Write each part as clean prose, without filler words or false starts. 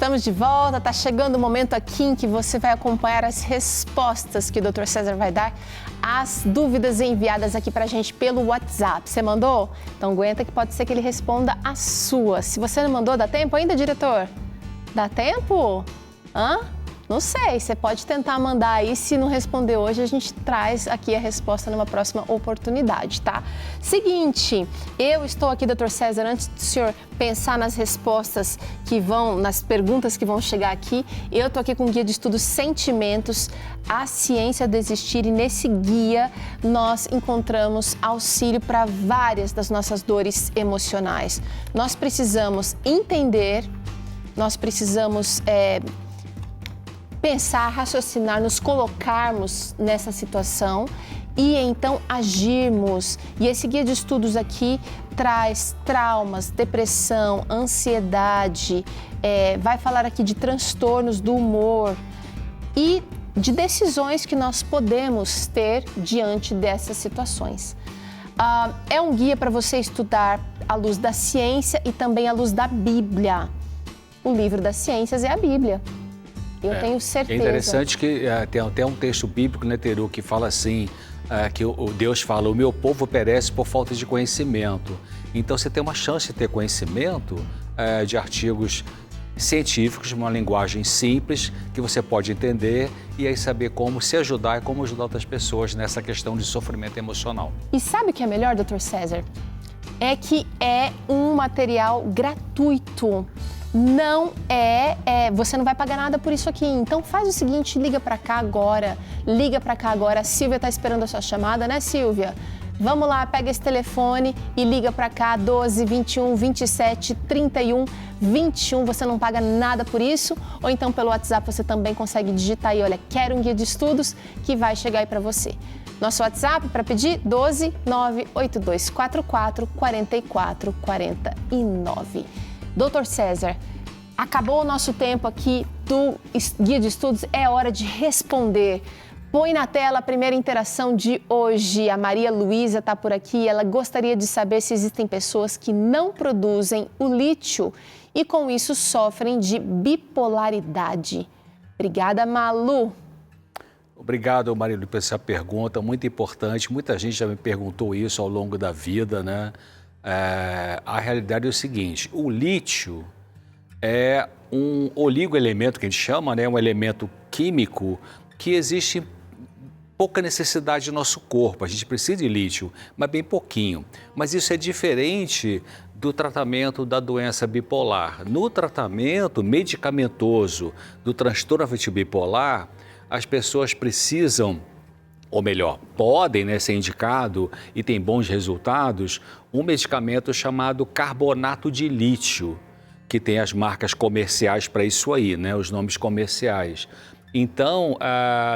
Estamos de volta, tá chegando o momento aqui em que você vai acompanhar as respostas que o Dr. César vai dar às dúvidas enviadas aqui pra gente pelo WhatsApp. Você mandou? Então aguenta que pode ser que ele responda a sua. Se você não mandou, dá tempo ainda, diretor? Dá tempo? Não sei, você pode tentar mandar aí, se não responder hoje, a gente traz aqui a resposta numa próxima oportunidade, tá? Seguinte, eu estou aqui, Dr. César, antes do senhor pensar nas respostas que vão, nas perguntas que vão chegar aqui, eu estou aqui com o guia de estudos Sentimentos, a ciência do existir, e nesse guia nós encontramos auxílio para várias das nossas dores emocionais. Nós precisamos entender, nós precisamos pensar, raciocinar, nos colocarmos nessa situação e então agirmos. E esse guia de estudos aqui traz traumas, depressão, ansiedade, vai falar aqui de transtornos do humor e de decisões que nós podemos ter diante dessas situações. É um guia para você estudar à luz da ciência e também à luz da Bíblia. O livro das ciências é a Bíblia. Eu tenho certeza. É interessante que tem até um texto bíblico, né, Teru, que fala assim, que o Deus fala, o meu povo perece por falta de conhecimento. Então você tem uma chance de ter conhecimento de artigos científicos, uma linguagem simples, que você pode entender e aí saber como se ajudar e como ajudar outras pessoas nessa questão de sofrimento emocional. E sabe o que é melhor, Dr. César? É que é um material gratuito. Não você não vai pagar nada por isso aqui. Então faz o seguinte, liga pra cá agora. A Silvia tá esperando a sua chamada, né, Silvia? Vamos lá, pega esse telefone e liga pra cá, 12 21 27 31 21. Você não paga nada por isso. Ou então pelo WhatsApp você também consegue digitar aí, olha, quero um guia de estudos, que vai chegar aí pra você. Nosso WhatsApp para pedir, 12 98244 44 49. Doutor César, acabou o nosso tempo aqui do Guia de Estudos, é hora de responder. Põe na tela a primeira interação de hoje. A Maria Luísa está por aqui, ela gostaria de saber se existem pessoas que não produzem o lítio e com isso sofrem de bipolaridade. Obrigada, Malu. Obrigado, Maria, por essa pergunta muito importante. Muita gente já me perguntou isso ao longo da vida, né? A realidade é o seguinte, o lítio é um oligoelemento que a gente chama, né? Um elemento químico que existe pouca necessidade no nosso corpo. A gente precisa de lítio, mas bem pouquinho. Mas isso é diferente do tratamento da doença bipolar. No tratamento medicamentoso do transtorno afetivo bipolar, as pessoas precisam, ou melhor, podem, ser indicado e tem bons resultados, um medicamento chamado carbonato de lítio, que tem as marcas comerciais para isso aí, os nomes comerciais. Então,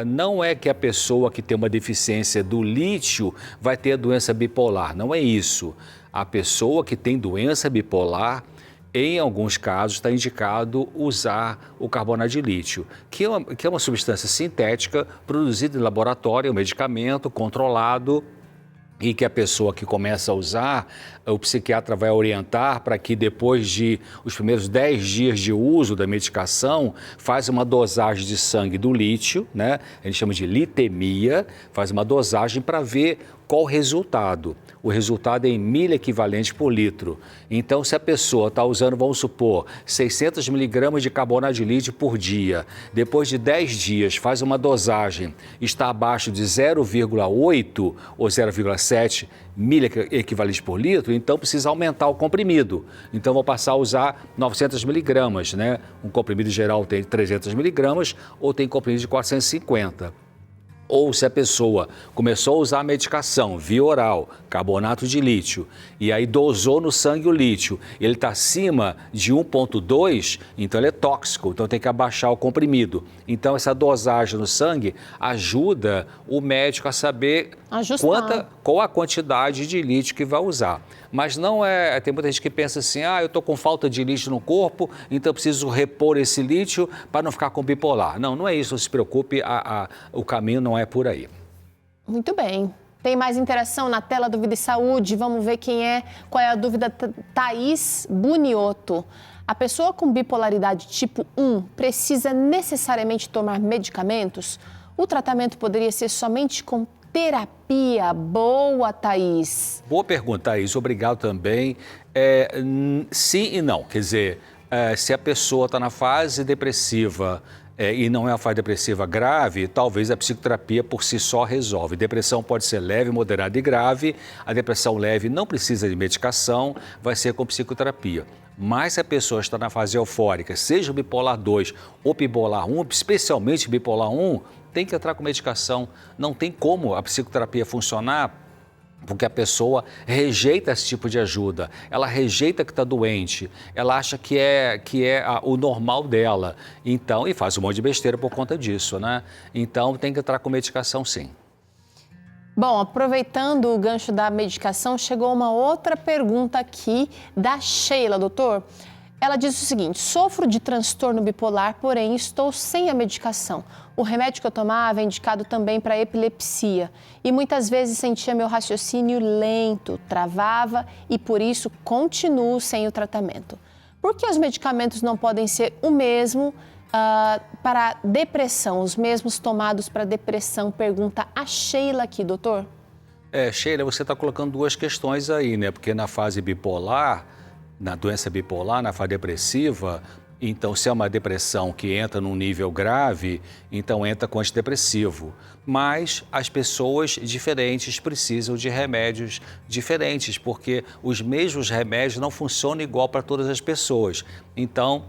não é que a pessoa que tem uma deficiência do lítio vai ter a doença bipolar, não é isso. A pessoa que tem doença bipolar, em alguns casos, está indicado usar o carbonato de lítio, que é uma substância sintética produzida em laboratório, é um medicamento controlado e que a pessoa que começa a usar, o psiquiatra vai orientar para que depois de os primeiros 10 dias de uso da medicação, faz uma dosagem de sangue do lítio, a gente chama de litemia, faz uma dosagem para ver qual o resultado. O resultado é em milha equivalente por litro. Então, se a pessoa está usando, vamos supor, 600 miligramas de carbonato de lítio por dia, depois de 10 dias faz uma dosagem, está abaixo de 0,8 ou 0,7 milha equivalente por litro, então precisa aumentar o comprimido. Então, vou passar a usar 900 miligramas, Um comprimido geral tem 300 miligramas ou tem comprimido de 450. Ou se a pessoa começou a usar a medicação via oral, carbonato de lítio, e aí dosou no sangue o lítio, ele está acima de 1,2, então ele é tóxico, então tem que abaixar o comprimido. Então essa dosagem no sangue ajuda o médico a saber qual a quantidade de lítio que vai usar. Mas não tem muita gente que pensa assim, eu estou com falta de lítio no corpo, então eu preciso repor esse lítio para não ficar com bipolar. Não, não é isso, não se preocupe, o caminho não é por aí. Muito bem. Tem mais interação na tela do Vida e Saúde. Vamos ver qual é a dúvida. Thaís Bunioto. A pessoa com bipolaridade tipo 1 precisa necessariamente tomar medicamentos? O tratamento poderia ser somente com terapia? Boa, Thaís. Boa pergunta, Thaís. Obrigado também. Sim e não. Quer dizer, se a pessoa está na fase depressiva e não é uma fase depressiva grave, talvez a psicoterapia por si só resolve. Depressão pode ser leve, moderada e grave. A depressão leve não precisa de medicação, vai ser com psicoterapia. Mas se a pessoa está na fase eufórica, seja bipolar 2 ou bipolar 1, especialmente bipolar 1, tem que entrar com medicação. Não tem como a psicoterapia funcionar porque a pessoa rejeita esse tipo de ajuda, ela rejeita que está doente, ela acha que é o normal dela, então, e faz um monte de besteira por conta disso, né? Então, tem que entrar com medicação, sim. Bom, aproveitando o gancho da medicação, chegou uma outra pergunta aqui da Sheila, doutor. Ela diz o seguinte: sofro de transtorno bipolar, porém estou sem a medicação. O remédio que eu tomava é indicado também para epilepsia e muitas vezes sentia meu raciocínio lento, travava e por isso continuo sem o tratamento. Por que os medicamentos não podem ser o mesmo para depressão, os mesmos tomados para depressão? Pergunta a Sheila aqui, doutor. Sheila, você está colocando duas questões aí, né? Porque na fase bipolar, na doença bipolar, na fase depressiva, então se é uma depressão que entra num nível grave, então entra com antidepressivo. Mas as pessoas diferentes precisam de remédios diferentes, porque os mesmos remédios não funcionam igual para todas as pessoas. Então,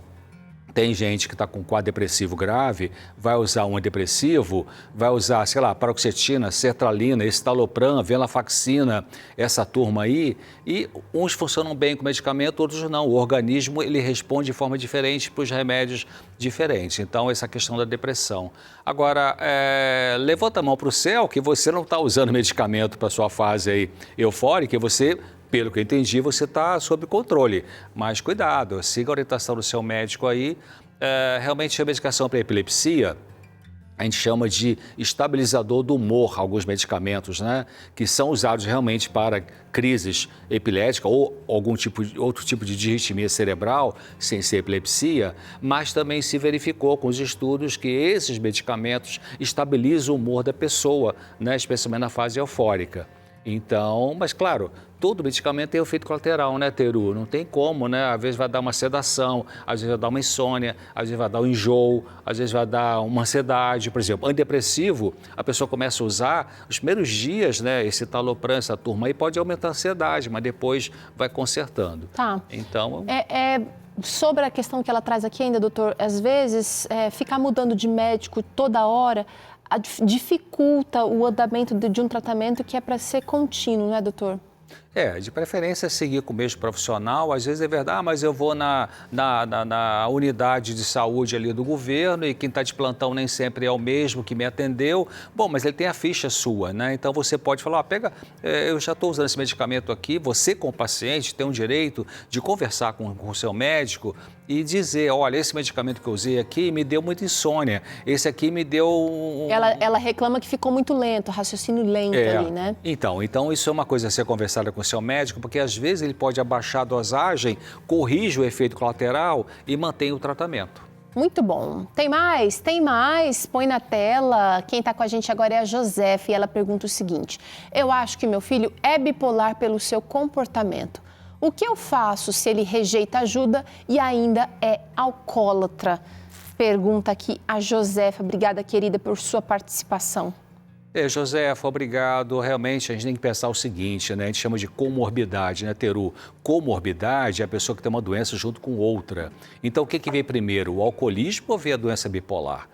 tem gente que está com quadro depressivo grave, vai usar um antidepressivo, vai usar, sei lá, paroxetina, sertralina, escitalopram, venlafaxina, essa turma aí, e uns funcionam bem com medicamento, outros não. O organismo, ele responde de forma diferente para os remédios diferentes. Então, essa questão da depressão. Agora, levanta a mão para o céu que você não está usando medicamento para a sua fase aí eufórica, e você... Pelo que eu entendi, você está sob controle, mas cuidado, siga a orientação do seu médico aí. Realmente a medicação para epilepsia, a gente chama de estabilizador do humor, alguns medicamentos, né? Que são usados realmente para crises epiléticas ou outro tipo de disritmia cerebral, sem ser epilepsia, mas também se verificou com os estudos que esses medicamentos estabilizam o humor da pessoa, né? Especialmente na fase eufórica. Então, mas claro, todo medicamento tem efeito colateral, né, Teru? Não tem como, né? Às vezes vai dar uma sedação, às vezes vai dar uma insônia, às vezes vai dar um enjoo, às vezes vai dar uma ansiedade. Por exemplo, antidepressivo, a pessoa começa a usar, os primeiros dias, né, esse citalopram, essa turma aí pode aumentar a ansiedade, mas depois vai consertando. Tá. Então... Sobre a questão que ela traz aqui ainda, doutor, às vezes ficar mudando de médico toda hora dificulta o andamento de um tratamento que é para ser contínuo, não é, doutor? De preferência seguir com o mesmo profissional. Às vezes é verdade, mas eu vou na unidade de saúde ali do governo e quem está de plantão nem sempre é o mesmo que me atendeu. Bom, mas ele tem a ficha sua, né? Então você pode falar, eu já estou usando esse medicamento aqui, você como paciente tem o direito de conversar com o seu médico e dizer, olha, esse medicamento que eu usei aqui me deu muita insônia, esse aqui me deu... Ela reclama que ficou muito lento, raciocínio lento ali, né? Então isso é uma coisa a ser conversada com o seu médico, porque às vezes ele pode abaixar a dosagem, corrige o efeito colateral e mantém o tratamento. Muito bom. Tem mais? Tem mais? Põe na tela. Quem está com a gente agora é a Josefa e ela pergunta o seguinte: eu acho que meu filho é bipolar pelo seu comportamento. O que eu faço se ele rejeita ajuda e ainda é alcoólatra? Pergunta aqui a Josefa. Obrigada, querida, por sua participação. Josefa, obrigado. Realmente a gente tem que pensar o seguinte, né? A gente chama de comorbidade, né, Teru? Comorbidade é a pessoa que tem uma doença junto com outra. Então, o que veio primeiro, o alcoolismo ou veio a doença bipolar?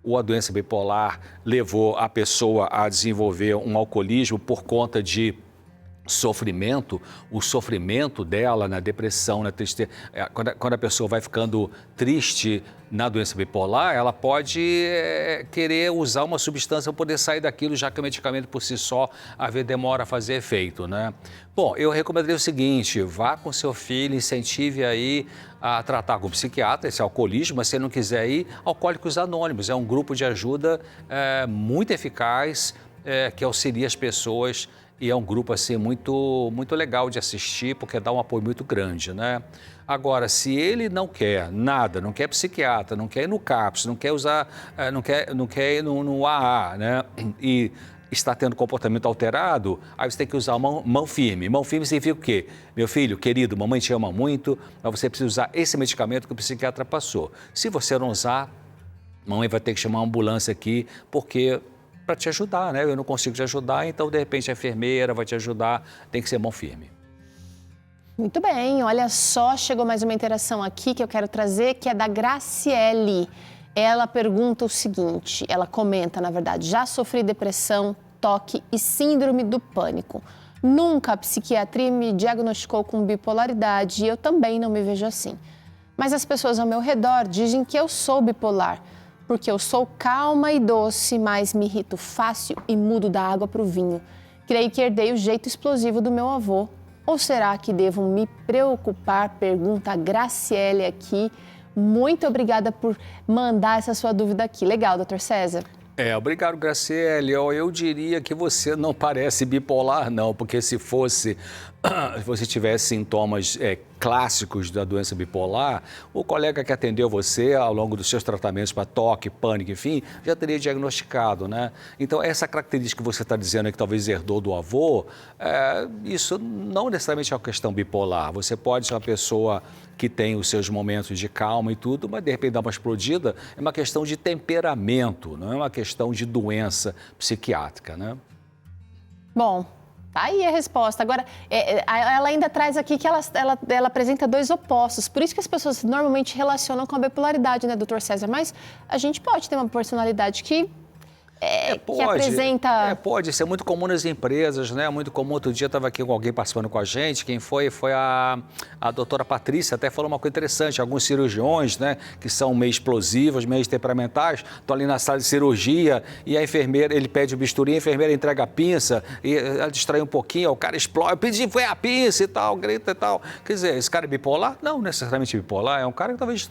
Ou a doença bipolar levou a pessoa a desenvolver um alcoolismo por conta de sofrimento, o sofrimento dela na depressão, na tristeza. Quando a pessoa vai ficando triste na doença bipolar, ela pode querer usar uma substância para poder sair daquilo, já que o medicamento por si só, às vezes, demora a fazer efeito, né? Bom, eu recomendaria o seguinte: vá com seu filho, incentive aí a tratar com o psiquiatra esse alcoolismo, mas se ele não quiser ir, Alcoólicos Anônimos é um grupo de ajuda muito eficaz, que auxilia as pessoas e é um grupo assim muito legal de assistir, porque dá um apoio muito grande, né? Agora, se ele não quer nada, não quer psiquiatra, não quer ir no CAPS, não quer usar, não quer ir no AA, né? E está tendo comportamento alterado, aí você tem que usar mão firme. Mão firme significa o quê? Meu filho, querido, mamãe te ama muito, mas você precisa usar esse medicamento que o psiquiatra passou. Se você não usar, mamãe vai ter que chamar uma ambulância aqui, porque para te ajudar, né? Eu não consigo te ajudar, então de repente a enfermeira vai te ajudar, tem que ser mão firme. Muito bem, olha só, chegou mais uma interação aqui que eu quero trazer, que é da Graciele. Ela pergunta o seguinte, ela comenta, na verdade, já sofri depressão, toque e síndrome do pânico. Nunca a psiquiatria me diagnosticou com bipolaridade e eu também não me vejo assim. Mas as pessoas ao meu redor dizem que eu sou bipolar, porque eu sou calma e doce, mas me irrito fácil e mudo da água para o vinho. Creio que herdei o jeito explosivo do meu avô. Ou será que devo me preocupar? Pergunta a Graciele aqui. Muito obrigada por mandar essa sua dúvida aqui. Legal, doutor César. Obrigado, Graciele. Eu diria que você não parece bipolar, não, porque se você tivesse sintomas clássicos da doença bipolar, o colega que atendeu você ao longo dos seus tratamentos para toque, pânico, enfim, já teria diagnosticado, né? Então, essa característica que você está dizendo que talvez herdou do avô, isso não necessariamente é uma questão bipolar. Você pode ser uma pessoa que tem os seus momentos de calma e tudo, mas de repente dá uma explodida, é uma questão de temperamento, não é uma questão de doença psiquiátrica, né? Bom, tá aí a resposta. Agora, ela ainda traz aqui que ela apresenta dois opostos. Por isso que as pessoas normalmente relacionam com a bipolaridade, né, doutor César? Mas a gente pode ter uma personalidade que apresenta... Pode ser muito comum nas empresas, né? Muito comum. Outro dia estava aqui com alguém participando com a gente. Quem foi? Foi a doutora Patrícia. Até falou uma coisa interessante. Alguns cirurgiões, né? Que são meio explosivos, meio temperamentais, estão ali na sala de cirurgia e a enfermeira, ele pede o bisturi, a enfermeira entrega a pinça e ela distrai um pouquinho, o cara explode, eu pedi, foi a pinça e tal, grita e tal. Quer dizer, esse cara é bipolar? Não necessariamente bipolar. É um cara que talvez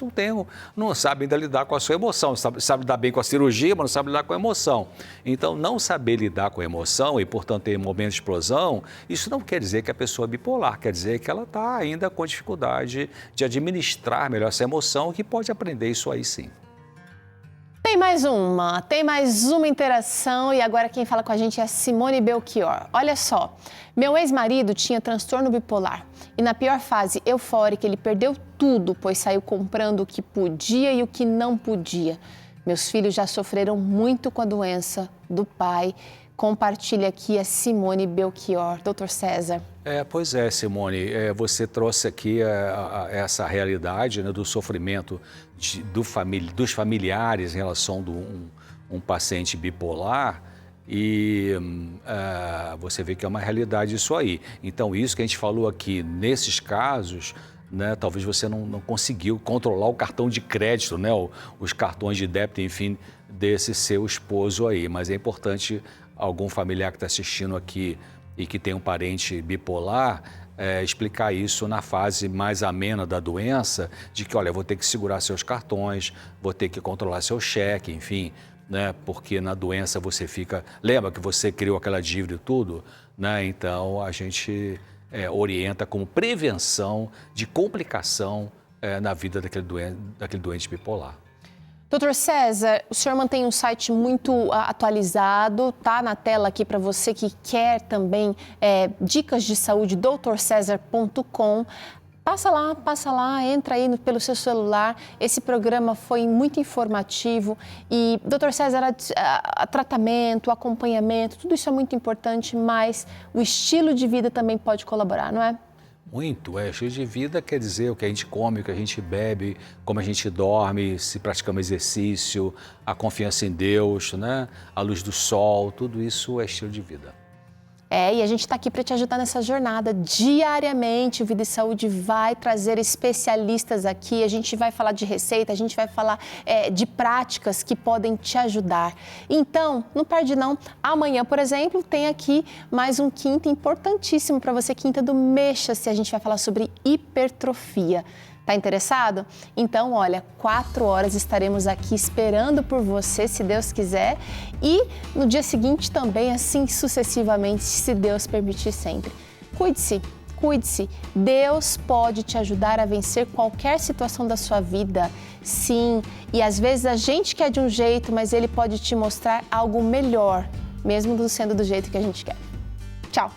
não sabe ainda lidar com a sua emoção. Sabe lidar bem com a cirurgia, mas não sabe lidar com a emoção. Então, não saber lidar com a emoção e, portanto, ter momentos de explosão, isso não quer dizer que a pessoa é bipolar, quer dizer que ela está ainda com dificuldade de administrar melhor essa emoção, que pode aprender isso aí sim. Tem mais uma interação e agora quem fala com a gente é a Simone Belchior. Olha só, meu ex-marido tinha transtorno bipolar e na pior fase eufórica ele perdeu tudo, pois saiu comprando o que podia e o que não podia. Meus filhos já sofreram muito com a doença do pai. Compartilha aqui a Simone Belchior. Doutor César. Pois é, Simone, você trouxe aqui essa realidade, né, do sofrimento dos familiares em relação a um paciente bipolar e você vê que é uma realidade isso aí. Então, isso que a gente falou aqui, nesses casos, né, talvez você não conseguiu controlar o cartão de crédito, né, os cartões de débito, enfim, desse seu esposo aí. Mas é importante algum familiar que está assistindo aqui e que tem um parente bipolar explicar isso na fase mais amena da doença, de que, olha, vou ter que segurar seus cartões, vou ter que controlar seu cheque, enfim, né, porque na doença você fica... Lembra que você criou aquela dívida e tudo? Né? Então, a gente... orienta como prevenção de complicação na vida daquele doente bipolar. Doutor César, o senhor mantém um site muito atualizado, tá na tela aqui para você que quer também dicas de saúde, doutorcesar.com. Passa lá, entra aí pelo seu celular. Esse programa foi muito informativo e, doutor César, tratamento, acompanhamento, tudo isso é muito importante, mas o estilo de vida também pode colaborar, não é? Muito, estilo de vida quer dizer o que a gente come, o que a gente bebe, como a gente dorme, se praticamos exercício, a confiança em Deus, né? A luz do sol, tudo isso é estilo de vida. E a gente está aqui para te ajudar nessa jornada diariamente. O Vida e Saúde vai trazer especialistas aqui, a gente vai falar de receita, a gente vai falar de práticas que podem te ajudar. Então, não perde não. Amanhã, por exemplo, tem aqui mais um quinta importantíssimo para você, quinta do Mexa-se. A gente vai falar sobre hipertrofia. Tá interessado? Então, olha, 4 horas estaremos aqui esperando por você, se Deus quiser, e no dia seguinte também, assim sucessivamente, se Deus permitir sempre. Cuide-se, cuide-se. Deus pode te ajudar a vencer qualquer situação da sua vida, sim. E às vezes a gente quer de um jeito, mas Ele pode te mostrar algo melhor, mesmo sendo do jeito que a gente quer. Tchau!